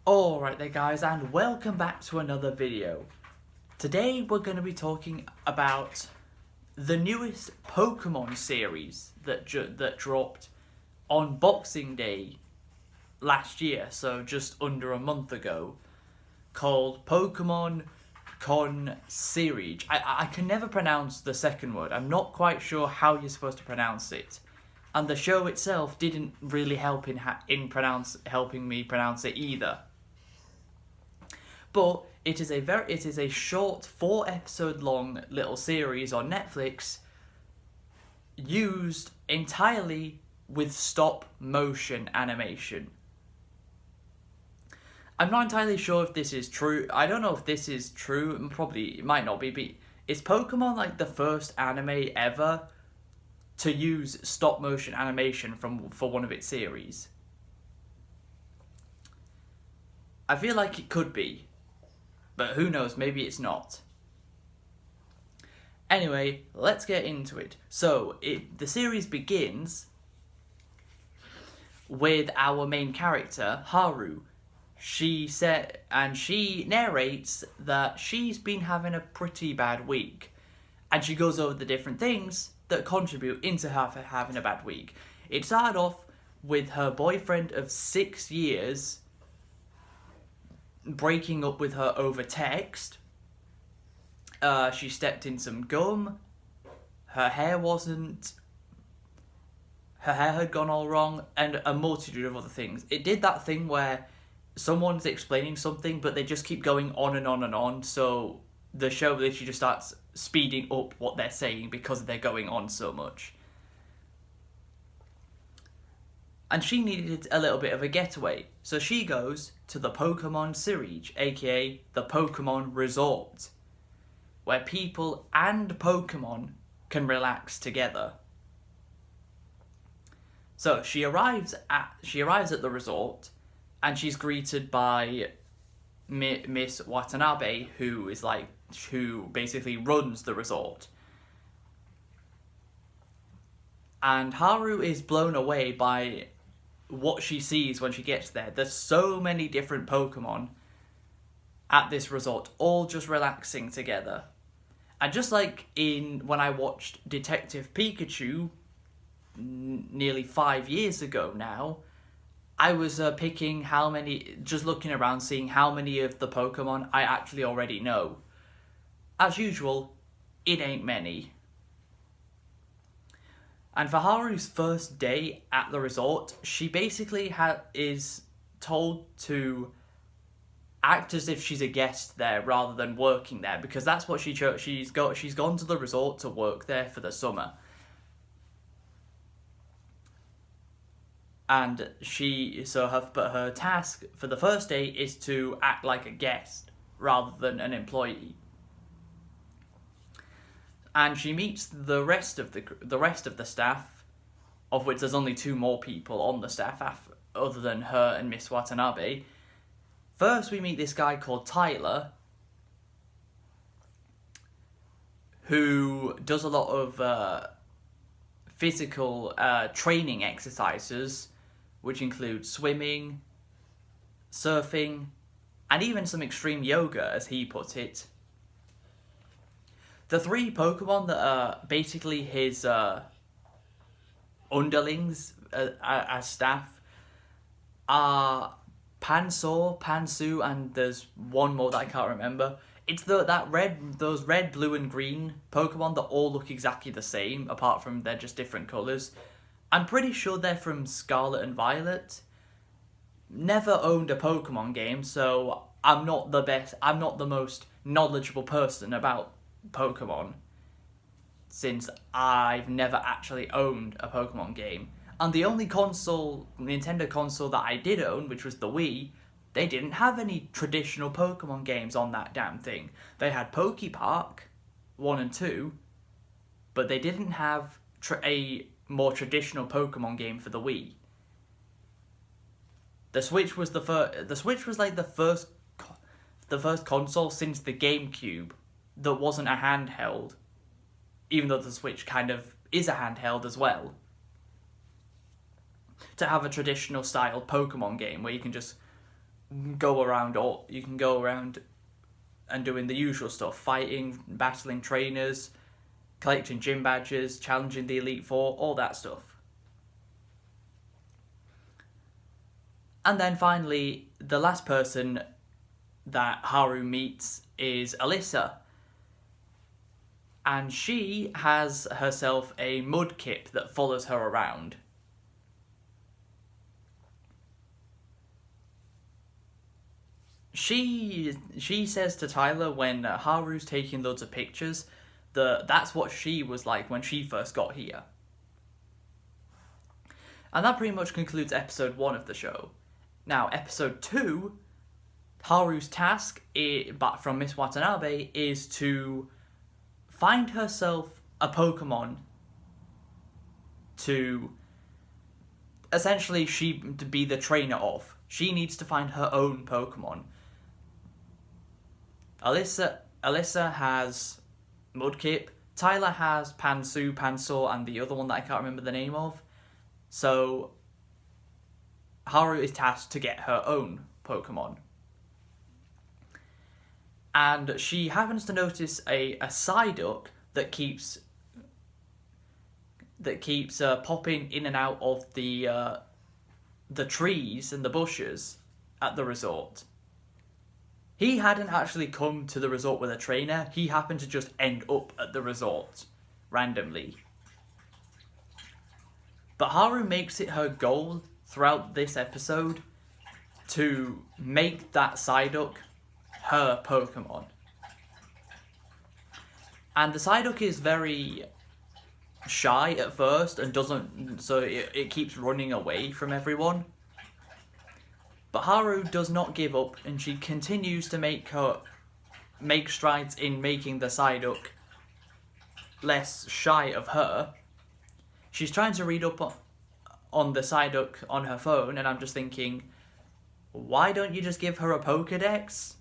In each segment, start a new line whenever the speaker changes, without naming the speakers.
Alright there guys, and welcome back to another video. Today we're going to be talking about the newest Pokemon series that dropped on Boxing Day last year, so just under a month ago, called Pokemon Concierge. I can never pronounce the second word. I'm not quite sure how you're supposed to pronounce it. And the show itself didn't really help in helping me pronounce it either. But it is a short 4-episode long little series on Netflix, used entirely with stop motion animation. I'm not entirely sure if this is true. I don't know if this is true. Probably it might not be. But is Pokemon like the first anime ever to use stop motion animation for one of its series? I feel like it could be. But who knows, maybe it's not. Anyway, let's get into it. So, the series begins with our main character, Haru. She narrates that she's been having a pretty bad week. And she goes over the different things that contribute into her having a bad week. It started off with her boyfriend of 6 years breaking up with her over text. She stepped in some gum. Her hair had gone all wrong, and a multitude of other things. It did that thing where someone's explaining something, but they just keep going on and on and on, so the show literally just starts speeding up what they're saying because they're going on so much. And she needed a little bit of a getaway, so she goes to the Pokemon Concierge, aka the Pokemon Resort, where people and Pokemon can relax together. So she arrives at the resort, and she's greeted by Miss Watanabe, who basically runs the resort. And Haru is blown away by what she sees when she gets there. There's so many different Pokemon at this resort, all just relaxing together. And just like when I watched Detective Pikachu nearly 5 years ago now, I was just looking around, seeing how many of the Pokemon I actually already know. As usual, it ain't many. And for Haru's first day at the resort, she basically is told to act as if she's a guest there rather than working there, because that's what she chose. She's gone to the resort to work there for the summer. And her task for the first day is to act like a guest rather than an employee. And she meets the rest of the staff, of which there's only 2 more people on the staff other than her and Miss Watanabe. First, we meet this guy called Tyler, who does a lot of physical training exercises, which include swimming, surfing, and even some extreme yoga, as he put it. The 3 Pokemon that are basically his underlings as staff are Pansour, and there's one more that I can't remember. It's those red, blue, and green Pokemon that all look exactly the same, apart from they're just different colours. I'm pretty sure they're from Scarlet and Violet. Never owned a Pokemon game, so I'm not the most knowledgeable person about Pokemon, since I've never actually owned a Pokemon game. And the only Nintendo console that I did own, which was the Wii, they didn't have any traditional Pokemon games on that damn thing. They had Pokepark 1 and 2, but they didn't have a more traditional Pokemon game for the Wii. The Switch was like the first console since the GameCube that wasn't a handheld, even though the Switch kind of is a handheld as well, to have a traditional style Pokemon game where you can just go around, or you can go around and doing the usual stuff, fighting, battling trainers, collecting gym badges, challenging the Elite Four, all that stuff. And then finally, the last person that Haru meets is Alyssa. And she has herself a mudkip that follows her around. She says to Tyler when Haru's taking loads of pictures that that's what she was like when she first got here. And that pretty much concludes episode 1 of the show. Now, episode 2, Haru's task from Miss Watanabe is to find herself a Pokemon to essentially to be the trainer of. She needs to find her own Pokemon. Alyssa has Mudkip, Tyler has Pansour, and the other one that I can't remember the name of. So Haru is tasked to get her own Pokemon. And she happens to notice a Psyduck that keeps popping in and out of the trees and the bushes at the resort. He hadn't actually come to the resort with a trainer. He happened to just end up at the resort randomly. But Haru makes it her goal throughout this episode to make that Psyduck her Pokemon. And the Psyduck is very shy at first and it keeps running away from everyone. But Haru does not give up, and she continues to make strides in making the Psyduck less shy of her. She's trying to read up on the Psyduck on her phone, and I'm just thinking, why don't you just give her a Pokedex?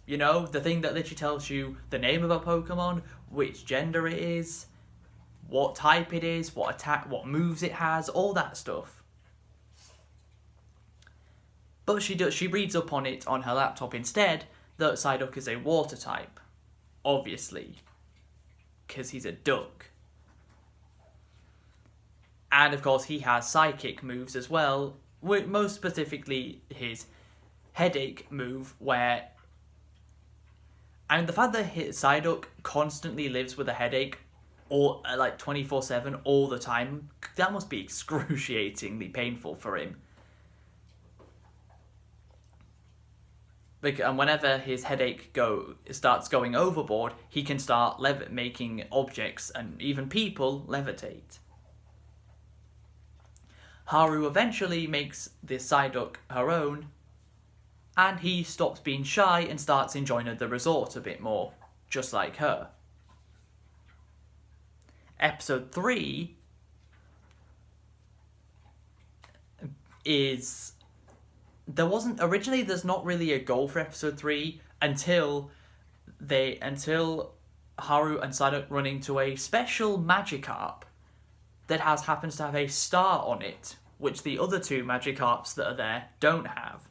You know, the thing that literally tells you the name of a Pokemon, which gender it is, what type it is, what attack, what moves it has, all that stuff. But she reads up on it on her laptop instead, that Psyduck is a water type. Obviously. Because he's a duck. And of course he has psychic moves as well, most specifically his headache move, where... And the fact that Psyduck constantly lives with a headache, or like 24/7 all the time, that must be excruciatingly painful for him. And whenever his headache starts going overboard, he can start making objects and even people levitate. Haru eventually makes the Psyduck her own, and he stops being shy and starts enjoying the resort a bit more, just like her. Episode 3 is... There's not really a goal for episode 3 until Haru and Psyduck run into a special Magikarp that happens to have a star on it, which the other two Magikarps that are there don't have.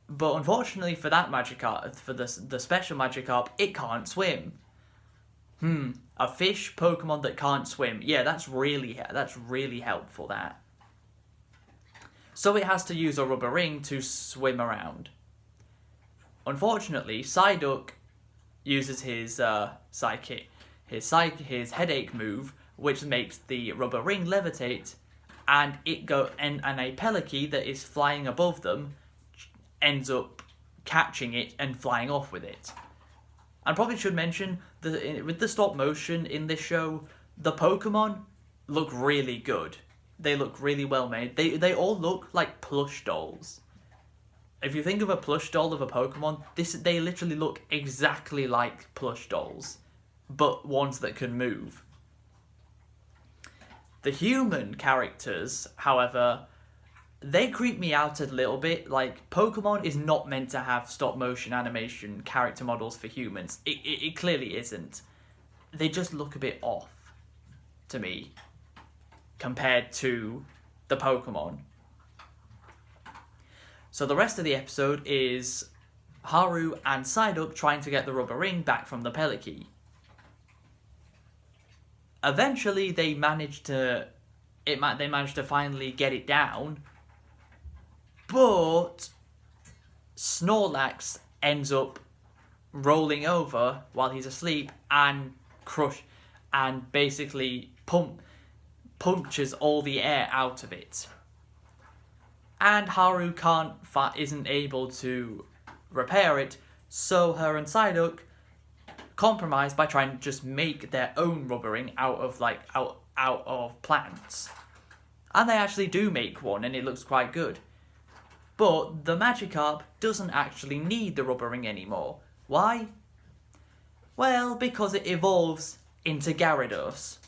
But unfortunately for that Magikarp, for the special Magikarp, it can't swim. A fish Pokemon that can't swim. Yeah, that's really helpful, that. So it has to use a rubber ring to swim around. Unfortunately, Psyduck uses his headache move, which makes the rubber ring levitate, and a Pelipper that is flying above them ends up catching it and flying off with it. I probably should mention that with the stop motion in this show, the Pokemon look really good. They look really well made. They all look like plush dolls. If you think of a plush doll of a Pokemon, they literally look exactly like plush dolls, but ones that can move. The human characters, however, they creep me out a little bit. Like, Pokemon is not meant to have stop motion animation character models for humans. It clearly isn't. They just look a bit off to me compared to the Pokemon. So the rest of the episode is Haru and Psyduck trying to get the rubber ring back from the Peliki. Eventually, they manage to finally get it down, but Snorlax ends up rolling over while he's asleep and basically punctures all the air out of it. And Haru isn't able to repair it, so her and Psyduck compromise by trying to just make their own rubber ring out of plants. And they actually do make one, and it looks quite good. But the Magikarp doesn't actually need the rubber ring anymore. Why? Well, because it evolves into Gyarados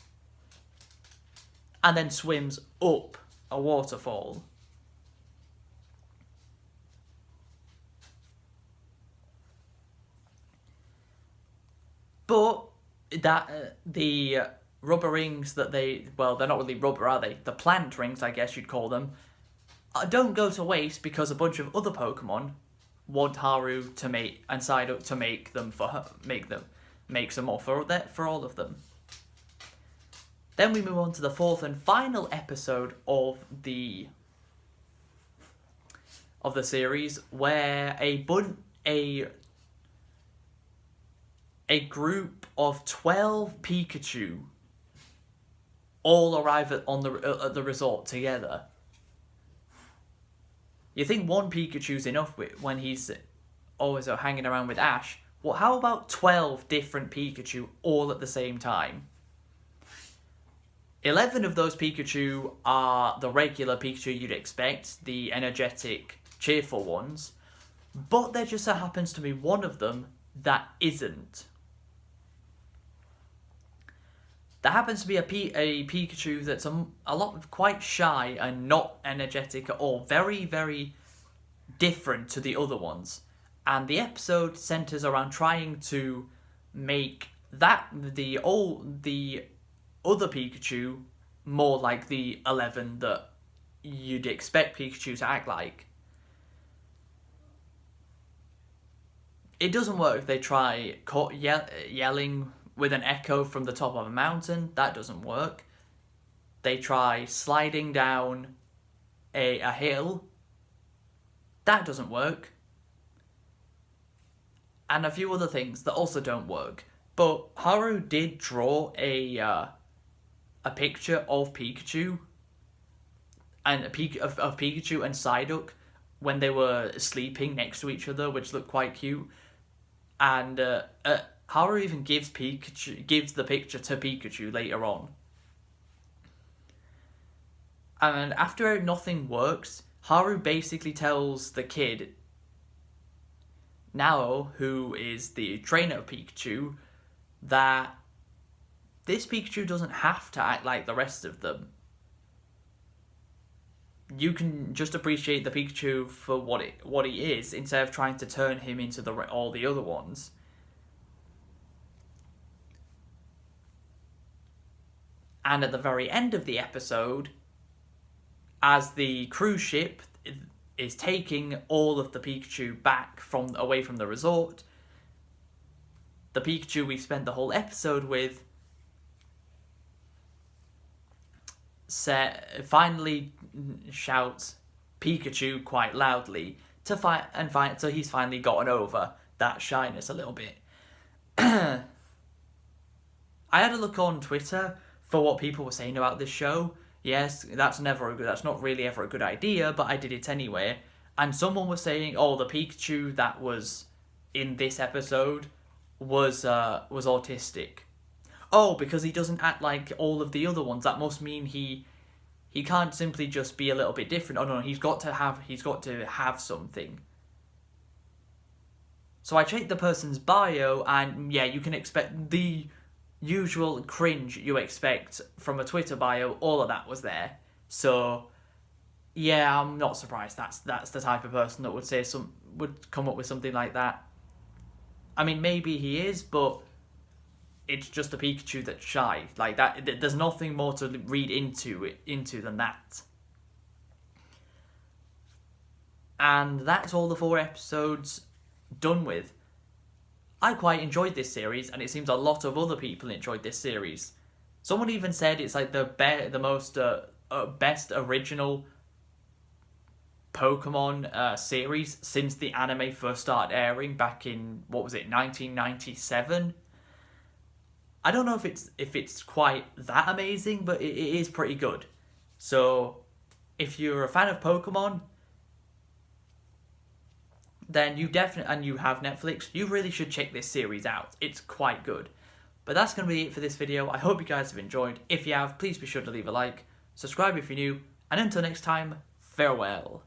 and then swims up a waterfall. But the rubber rings that they're not really rubber, are they? The plant rings, I guess you'd call them, don't go to waste because a bunch of other Pokemon want Haru to make and Psyduck to make them make some more for all of them. Then we move on to the fourth and final episode of the series, where a group of 12 Pikachu all arrive at the resort together. You think one Pikachu's enough when he's always hanging around with Ash. Well, how about 12 different Pikachu all at the same time? 11 of those Pikachu are the regular Pikachu you'd expect, the energetic, cheerful ones. But there just so happens to be one of them that isn't. There happens to be a Pikachu that's quite shy and not energetic at all. Very, very different to the other ones. And the episode centers around trying to make the other Pikachu more like the 11 that you'd expect Pikachu to act like. It doesn't work if they try yelling with an echo from the top of a mountain. That doesn't work. They try sliding down a hill. That doesn't work. And a few other things that also don't work. But Haru did draw a picture of Pikachu of Pikachu and Psyduck when they were sleeping next to each other, which looked quite cute. And Haru even gives the picture to Pikachu later on. And after nothing works, Haru basically tells the kid, Nao, who is the trainer of Pikachu, that this Pikachu doesn't have to act like the rest of them. You can just appreciate the Pikachu for what he is, instead of trying to turn him into all the other ones. And at the very end of the episode, as the cruise ship is taking all of the Pikachu back away from the resort, the Pikachu we spent the whole episode with finally shouts Pikachu quite loudly so he's finally gotten over that shyness a little bit. I had a look on Twitter for what people were saying about this show. Yes, that's not really ever a good idea, but I did it anyway. And someone was saying, the Pikachu that was in this episode was autistic. Oh, because he doesn't act like all of the other ones. That must mean he can't simply just be a little bit different. Oh no, he's got to have something. So I checked the person's bio, and yeah, you can expect the usual cringe you expect from a Twitter bio. All of that was there. So yeah, I'm not surprised. That's the type of person that would come up with something like that. I mean, maybe he is, but it's just a Pikachu that's shy. Like that, there's nothing more to read into than that. And that's all the 4 episodes done with. I quite enjoyed this series, and it seems a lot of other people enjoyed this series. Someone even said it's like the most best original Pokemon series since the anime first started airing back in, what was it, 1997? I don't know if it's quite that amazing, but it is pretty good. So, if you're a fan of Pokemon, then you definitely, and you have Netflix, you really should check this series out. It's quite good. But that's going to be it for this video. I hope you guys have enjoyed. If you have, please be sure to leave a like, subscribe if you're new, and until next time, farewell.